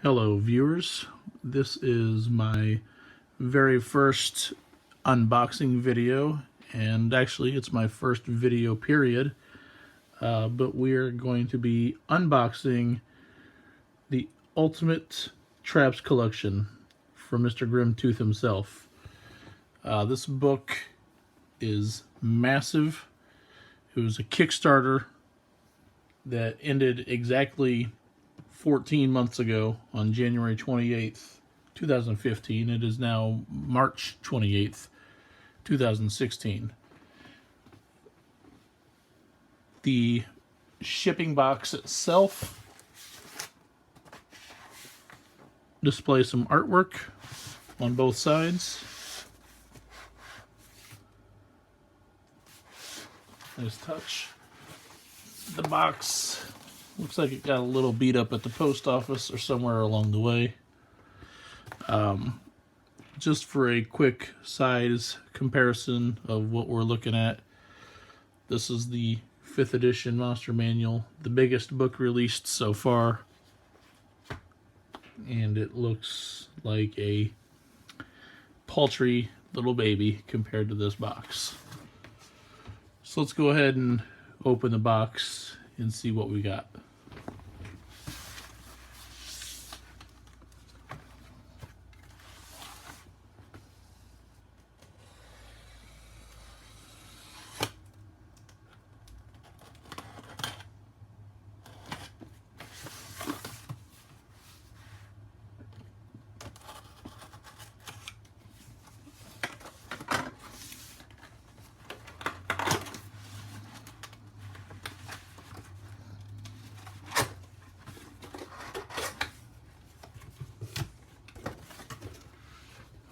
Hello viewers, this is my very first unboxing video, and actually it's my first video period, but we're going to be unboxing the Ultimate Traps Collection from Mr. Grimtooth himself. This book is massive. It was a Kickstarter that ended exactly 14 months ago on January 28th, 2015. It is now March 28th, 2016. The shipping box itself displays some artwork on both sides. Nice touch. The box looks like it got a little beat up at the post office or somewhere along the way. Just for a quick size comparison of what we're looking at, this is the 5th edition Monster Manual, the biggest book released so far, and it looks like a paltry little baby compared to this box. So let's go ahead and open the box and see what we got.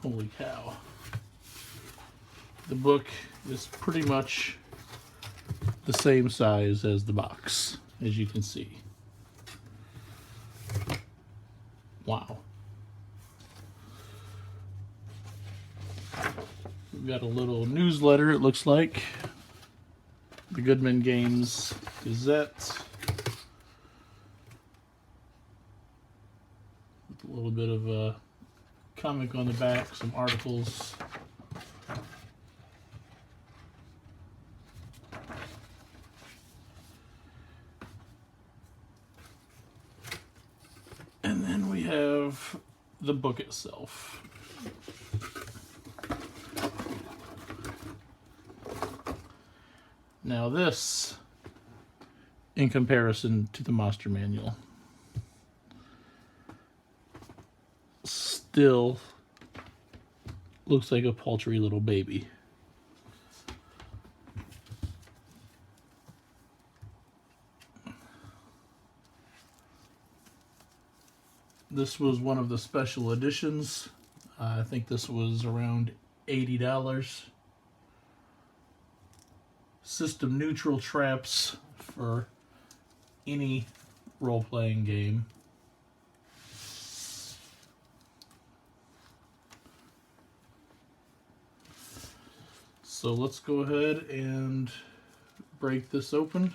Holy cow. The book is pretty much the same size as the box, as you can see. Wow. We've got a little newsletter, it looks like. The Goodman Games Gazette. With a little bit of a comic on the back, some articles. And then we have the book itself. Now this, in comparison to the Monster Manual, still looks like a paltry little baby. This was one of the special editions. I think this was around $80. System neutral traps for any role-playing game. So let's go ahead and break this open.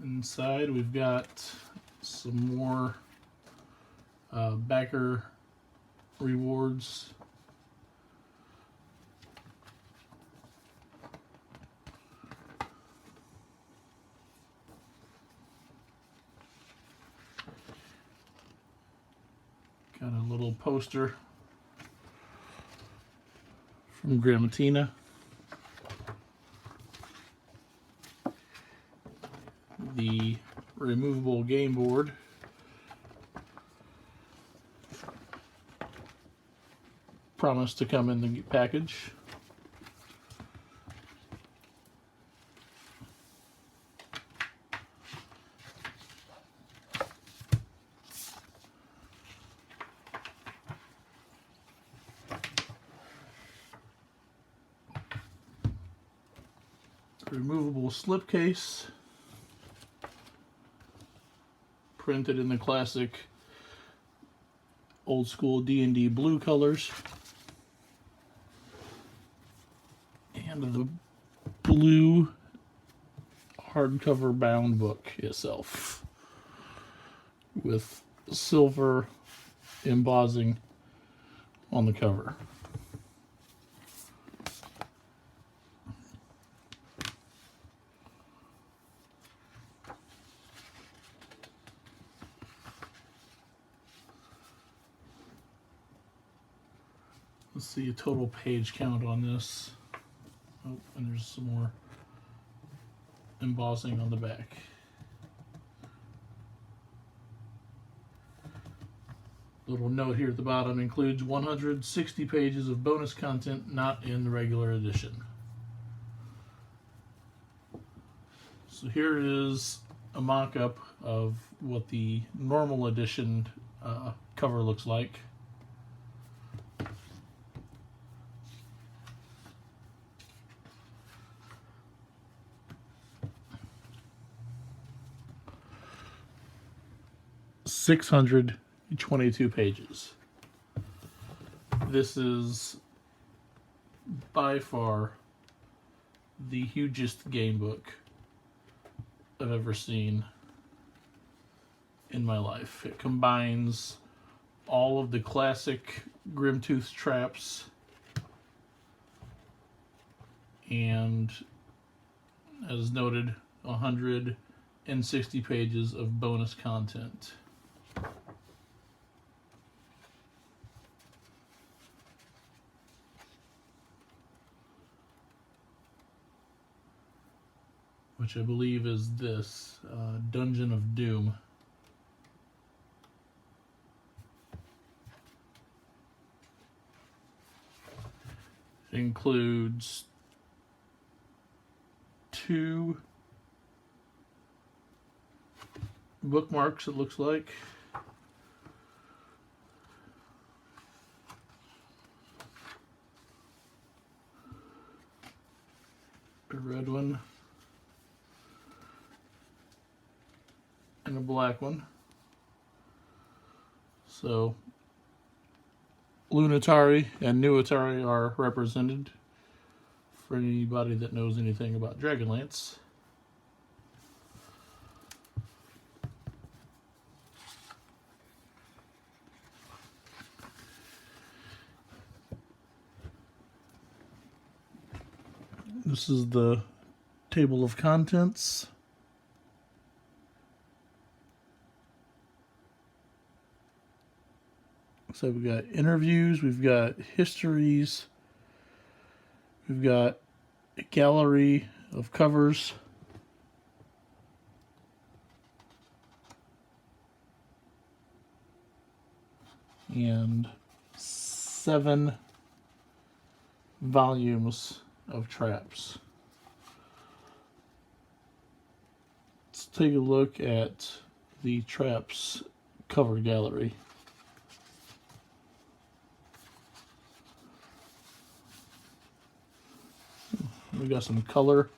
Inside we've got some more backer rewards. Got a little poster from Grimtooth. The removable game board. Promised to come in the package. removable slipcase, printed in the classic old school D&D blue colors, and the blue hardcover bound book itself with silver embossing on the cover. Let's see a total page count on this. Oh, and there's some more embossing on the back. Little note here at the bottom includes 160 pages of bonus content not in the regular edition. So here is a mock-up of what the normal edition cover looks like. $622 pages. This is by far the hugest game book I've ever seen in my life. It combines all of the classic Grimtooth traps and, as noted, 160 pages of bonus content. Which I believe is this, Dungeon of Doom. It includes 2 bookmarks, it looks like. A red one. And a black one. So Lunatari and New Atari are represented for anybody that knows anything about Dragonlance. This is the table of contents. So we've got interviews, we've got histories, we've got a gallery of covers, and 7 volumes of traps. Let's take a look at the traps cover gallery. We got some color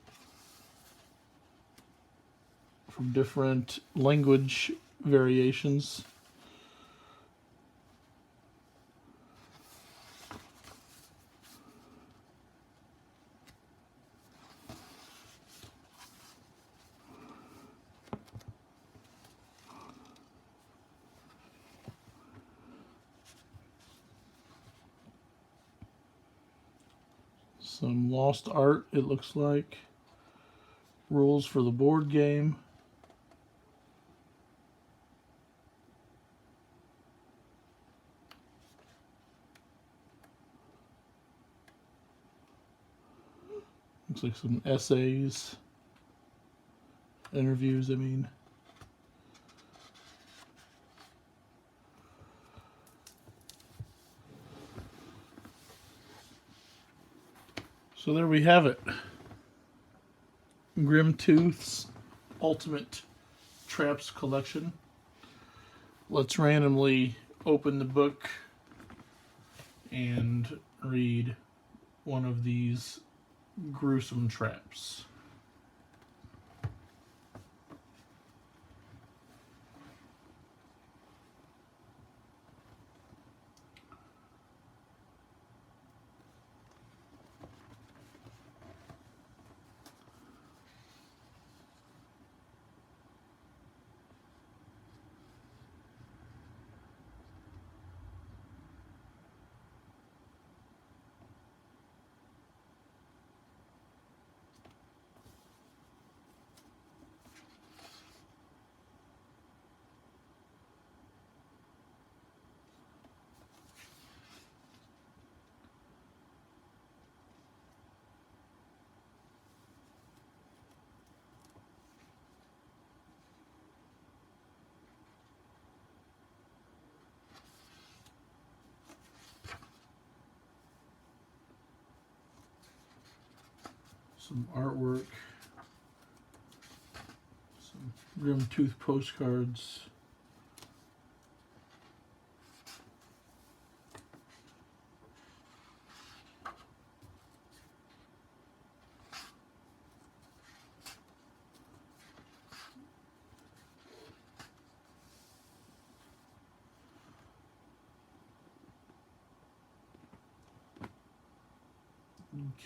from different language variations. Some lost art, it looks like. Rules for the board game. Looks like some essays. Interviews, I mean. So there we have it. Grimtooth's Ultimate Traps Collection. Let's randomly open the book and read one of these gruesome traps. some artwork, some Grimtooth postcards.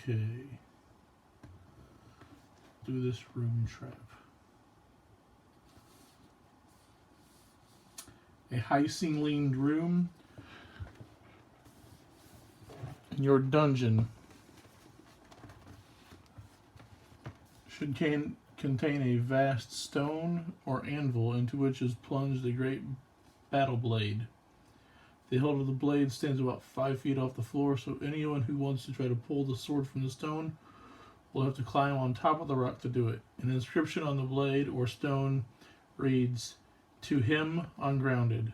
Okay. Do this room trap. A high ceilinged room. In your dungeon should contain a vast stone or anvil into which is plunged a great battle blade. The hilt of the blade stands about 5 feet off the floor, so anyone who wants to try to pull the sword from the stone will have to climb on top of the rock to do it. An inscription on the blade or stone reads, "To him ungrounded,"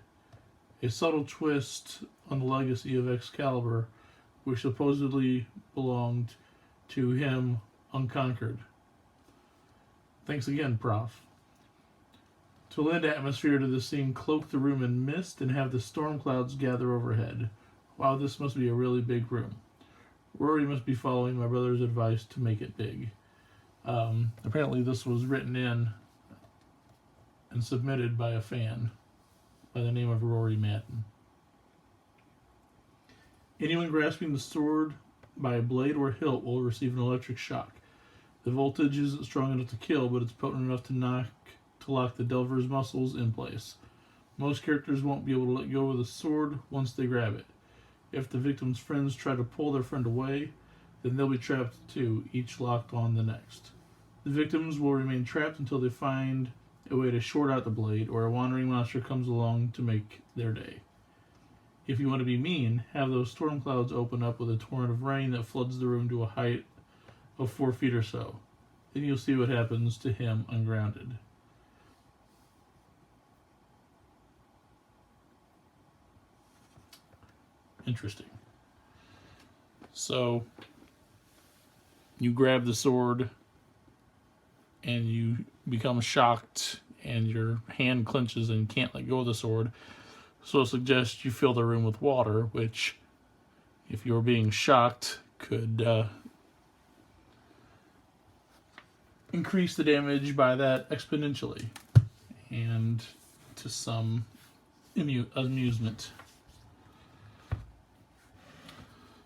a subtle twist on the legacy of Excalibur, which supposedly belonged to him unconquered. Thanks again, Prof. To lend atmosphere to the scene, cloak the room in mist and have the storm clouds gather overhead. Wow, this must be a really big room. Rory must be following my brother's advice to make it big. Apparently this was written in and submitted by a fan by the name of Rory Madden. Anyone grasping the sword by a blade or hilt will receive an electric shock. The voltage isn't strong enough to kill, but it's potent enough to lock the delver's muscles in place. Most characters won't be able to let go of the sword once they grab it. If the victim's friends try to pull their friend away, then they'll be trapped too, each locked on the next. The victims will remain trapped until they find a way to short out the blade, or a wandering monster comes along to make their day. If you want to be mean, have those storm clouds open up with a torrent of rain that floods the room to a height of 4 feet or so. Then you'll see what happens to him ungrounded. Interesting. So, you grab the sword and you become shocked and your hand clenches and can't let go of the sword. So it suggests you fill the room with water, which, if you're being shocked, could increase the damage by that exponentially and to some amusement.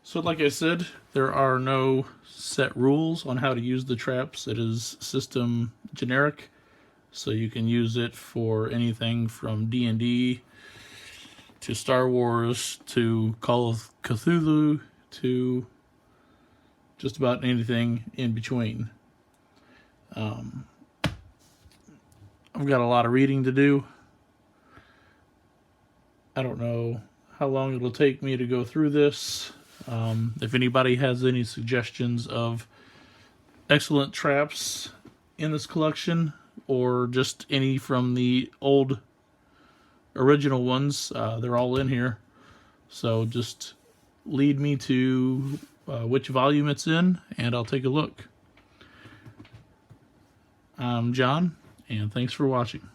So like I said, there are no set rules on how to use the traps. It is system generic, so you can use it for anything from D&D to Star Wars to Call of Cthulhu to just about anything in between. I've got a lot of reading to do. I don't know how long it'll take me to go through this. If anybody has any suggestions of excellent traps in this collection, or just any from the old original ones, they're all in here. So just lead me to which volume it's in, and I'll take a look. I'm John, and thanks for watching.